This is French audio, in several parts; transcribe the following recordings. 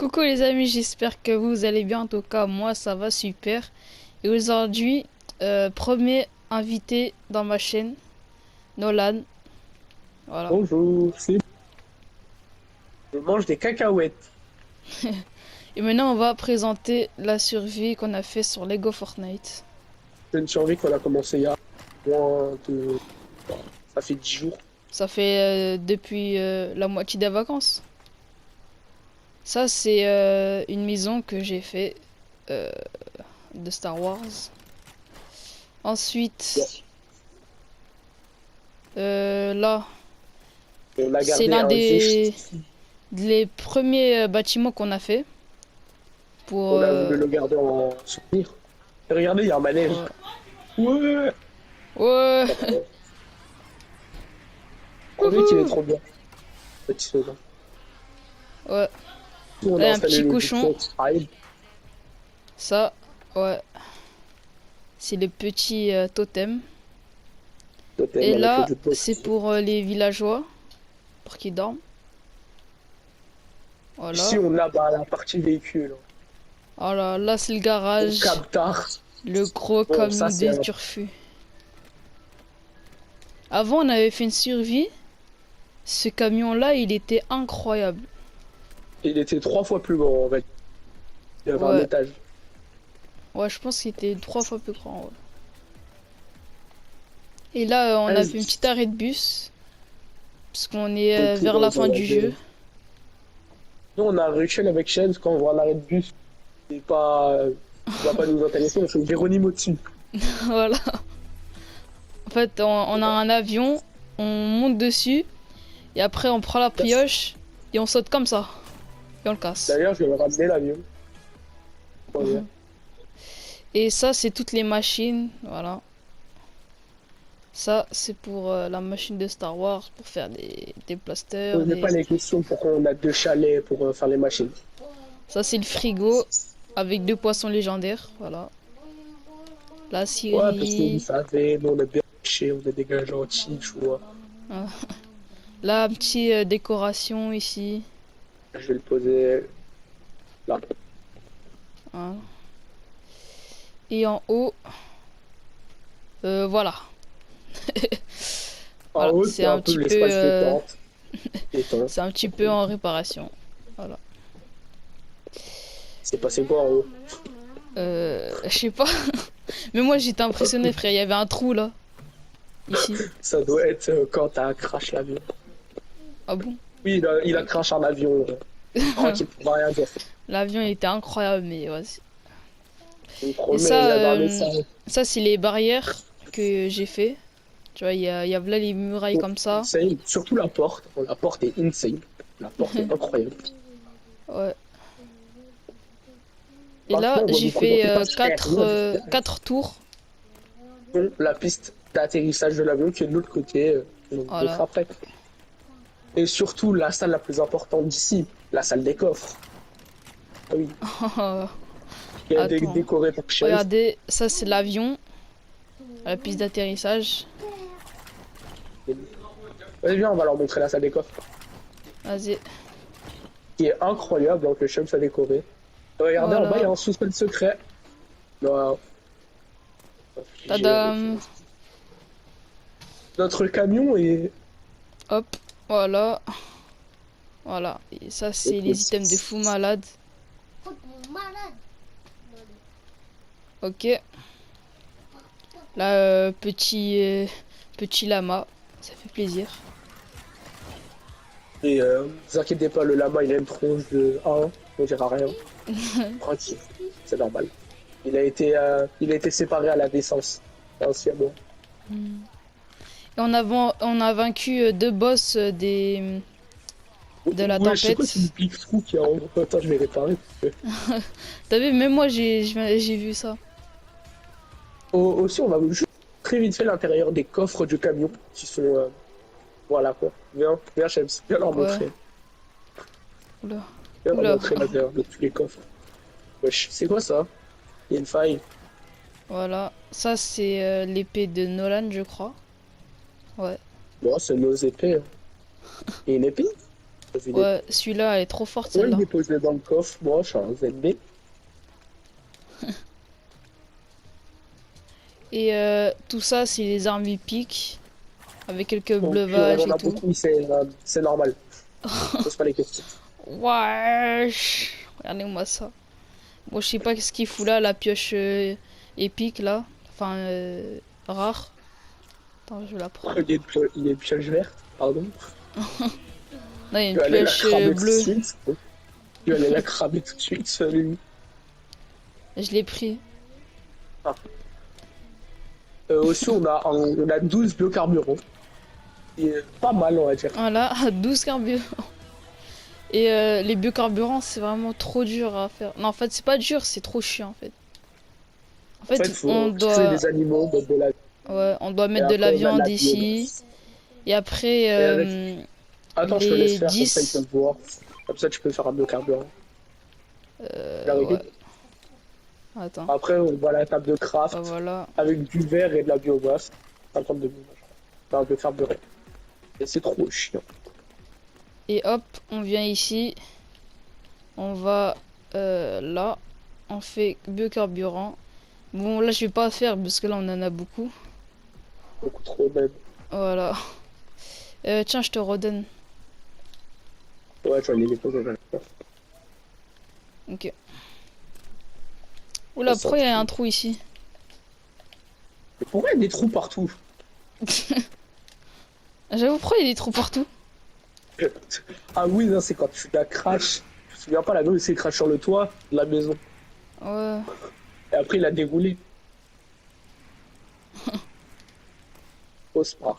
Coucou les amis, j'espère que vous allez bien. En tout cas, moi ça va super. Et aujourd'hui, premier invité dans ma chaîne, Nolan. Voilà. Bonjour, je mange des cacahuètes. Et maintenant, on va présenter la survie qu'on a fait sur Lego Fortnite. C'est une survie qu'on a commencé il y a moins de... Ça fait 10 jours. Ça fait depuis la moitié des vacances. Ça, c'est une maison que j'ai fait euh, de Star Wars. Ensuite, là, On a c'est gardé l'un un des juste. les premiers bâtiments qu'on a fait pour On a voulu le garder en souvenir. Et regardez, il y a un manège. ouais. Ouais! Ouais. On dit qu'il est Wouhou. trop bien, petit soda. Ouais. On Là, il a y a un installé petit le cochon. bouton Prime. Ça, ouais, c'est le petit totem. Totem Et avec le là, jukebox. c'est pour les villageois, pour qu'ils dorment. Ici, Voilà. on a la partie véhicule. Voilà, là, c'est le On garage. captard. Le gros Bon, ça, camion c'est de un... turfu. Avant, on avait fait une survie. Ce camion-là, il était incroyable. Il était 3 fois plus grand, en fait. Il y avait un Ouais. étage. Ouais, je pense qu'il était 3 fois plus grand. Ouais. Et là, on a fait une Vas-y. petite arrêt de bus. Parce qu'on est Pour vers la fin du jeu. voyager. Nous, on a un rituel avec Shen quand on voit l'arrêt de bus. C'est pas, ça va pas nous intéresser, on fait Véronique au-dessus. Voilà. En fait, on a un avion, on monte dessus, et après on prend la pioche, et on saute comme ça. Et on le casse. D'ailleurs, je vais me ramener l'avion. Trop bien. Et ça, c'est toutes les machines. Voilà. Ça, c'est pour la machine de Star Wars, pour faire des blasters. Posez pas les questions pourquoi on a 2 chalets pour faire les machines. Ça, c'est le frigo, avec 2 poissons légendaires. Voilà. La Ouais, parce que vous scierie. savez, nous on est bien cachés, on est des gars gentils, tu vois. Voilà. La petite décoration ici. Je vais le poser là. Voilà. Et en haut, voilà. En Voilà, haut, c'est c'est un un peu petit peu, l'espace détente. Détente. c'est un petit peu en réparation. Voilà. C'est passé quoi en haut? Je sais pas. Mais moi j'étais impressionné, frère. Il y avait un trou là, ici. Ça doit être quand t'as crash l'avion. Ah bon? Oui, il a crash un avion. Tranquille, on va rien dire. L'avion il était incroyable, mais ouais. On me Et promet, il ça, y avait un message. ça c'est les barrières que j'ai fait. Tu vois, il y a là les murailles Oh, comme ça. insane. Surtout la porte. Oh, la porte est insane. La porte est incroyable. Ouais. Et Maintenant, là, on va j'ai vous fait présenter parce qu'il y a rien de faire. quatre tours. Donc, la piste d'atterrissage de l'avion qui est de l'autre côté. On vous Voilà. montre après. Et surtout, la salle la plus importante d'ici, la salle des coffres. Ah oui, qui est Attends. décorée par Chef. Regardez, ça c'est l'avion, la piste d'atterrissage. Vas-y, viens, on va leur montrer la salle des coffres. Vas-y. Qui est incroyable, donc le Chef a décoré. Regardez, en bas, il y a Voilà. un sous-sol secret. Non. Tadam. Notre camion est... Hop. Voilà. Voilà. Et ça c'est les items de fou malade. Ok. Là, petit lama. Ça fait plaisir. Et vous inquiétez pas, le lama, il a une tronche de 1, on dira rien. Tranquille, c'est normal. Il a été séparé à la naissance. Anciennement. Et on a vaincu 2 boss de la Ouais, je sais pas si le tempête. pic-trou qui est en gros. Attends, je vais réparer. T'as vu, même moi j'ai vu ça. Aussi, on va juste très vite fait l'intérieur des coffres du camion qui sont. Voilà quoi. Viens, Shems, viens leur Ouais. montrer. Oula. Viens leur Oula. montrer l'intérieur de tous les coffres. Wesh, c'est quoi ça? Il y a une faille. Voilà. Ça c'est l'épée de Nolan, je crois. Ouais. Bon, c'est nos épées. Hein. Et une épée? Ouais, celui-là, elle est trop forte, Ouais, celle-là. il est posé dans le coffre. Moi, je suis un ZB. Et tout ça, c'est les armes épiques. Avec quelques Donc, on breuvages en et a tout. beaucoup, c'est normal. Pose pas les questions. Wesh. Regardez-moi ça. Bon, je sais pas qu'est-ce qu'il fout là, la pioche épique, là. Enfin, rare. Attends, je vais la prendre. Il y a une pioche verte, pardon. Là, il y a Je une vais aller la pioche cramer tout de bleue. suite. Je vais aller la cramer tout de suite, salut. Je l'ai pris. Ah. Aussi, on a 12 biocarburants. Et pas mal, on va dire. Voilà, 12 carburants. Et les biocarburants, c'est vraiment trop dur à faire. Non, en fait, c'est pas dur, c'est trop chiant, en fait. En En fait, il fait, on faut tuer doit... des animaux, mettre de la... Ouais, on doit Et mettre de la après, on a de viande la ici. biomasse. Et après, Et avec... Attends, je te laisse les faire, comme ça, ils 10... peuvent voir. Comme ça, tu peux faire un biocarburant. La Ouais, règle. attends. Après, on voit la table de Bah craft voilà. avec du verre et de la biomasse. 52 minutes. Un biocarburant. Et c'est trop chiant. Et hop, on vient ici. On va là. On fait biocarburant. Bon, là, je vais pas faire parce que là, on en a beaucoup. Beaucoup trop même. Voilà. Tiens, je te redonne. Ouais, tu vas les déposer dans le Ok. Oula, pourquoi il y a un trou ici? Mais pourquoi il y a des trous partout? J'avoue, pourquoi il y a des trous partout? Ah oui, non, c'est quand tu la craches. Je me souviens pas, la il s'est craché sur le toit de la maison. Ouais. Et après, il a déroulé. Pose pas.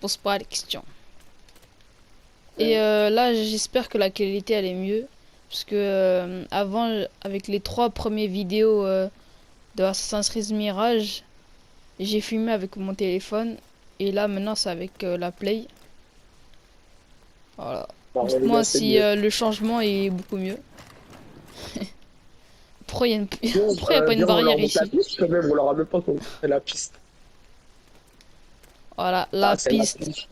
Pose pas les questions. Et là, j'espère que la qualité elle est mieux. Parce que avant, avec les 3 premières vidéos de Assassin's Creed Mirage, j'ai filmé avec mon téléphone. Et là, maintenant, c'est avec la Play. Voilà. Bon, les Dites-moi gars, c'est si mieux. le changement est beaucoup mieux. Pourquoi il y a Bon, Pourquoi il y a pas une viens, on leur barrière montre la ici? piste quand même, on leur a même pas montré la piste. Voilà, Ah, la c'est la piste. piste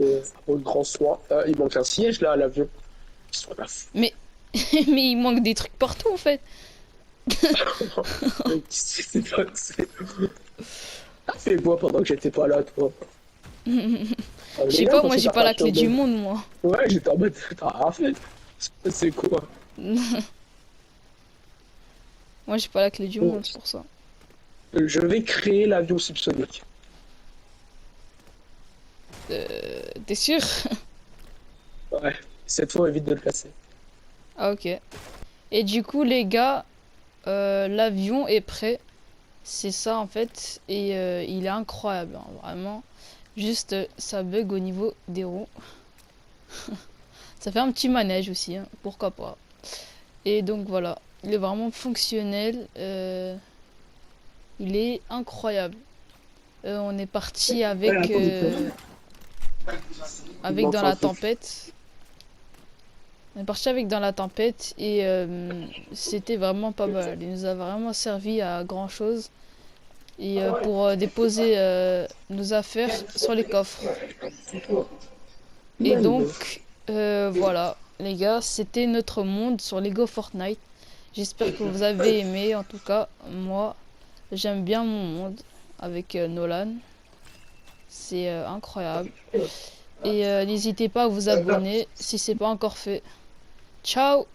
au grand soin. Il manque un siège là à l'avion. Ils sont là. Mais... Mais il manque des trucs partout en fait. C'est pas. T'as fait quoi pendant que j'étais pas là, toi? Je sais pas, moi j'ai pas la clé du monde. monde, moi. Ouais, j'étais en mode, t'as rien fait. C'est quoi? Moi j'ai pas la clé du Bon, monde, c'est pour ça. je vais créer l'avion subsonique. T'es sûr? Ouais, cette fois, évite de le casser. Ah ok. Et du coup les gars, l'avion est prêt. C'est ça en fait. Et il est incroyable, hein, vraiment. Juste ça bug au niveau des roues. Ça fait un petit manège aussi, hein, pourquoi pas. Et donc voilà, il est vraiment fonctionnel. Il est incroyable. On est parti Ouais, attends, il avec manque dans un la truc. tempête. On est parti avec dans la tempête et c'était vraiment pas mal. Il nous a vraiment servi à grand chose. Et pour déposer nos affaires sur les coffres. Et donc, voilà, les gars, c'était notre monde sur Lego Fortnite. J'espère que vous avez aimé. En tout cas, moi, j'aime bien mon monde avec Nolan. C'est incroyable. Et n'hésitez pas à vous abonner si c'est pas encore fait. Ciao!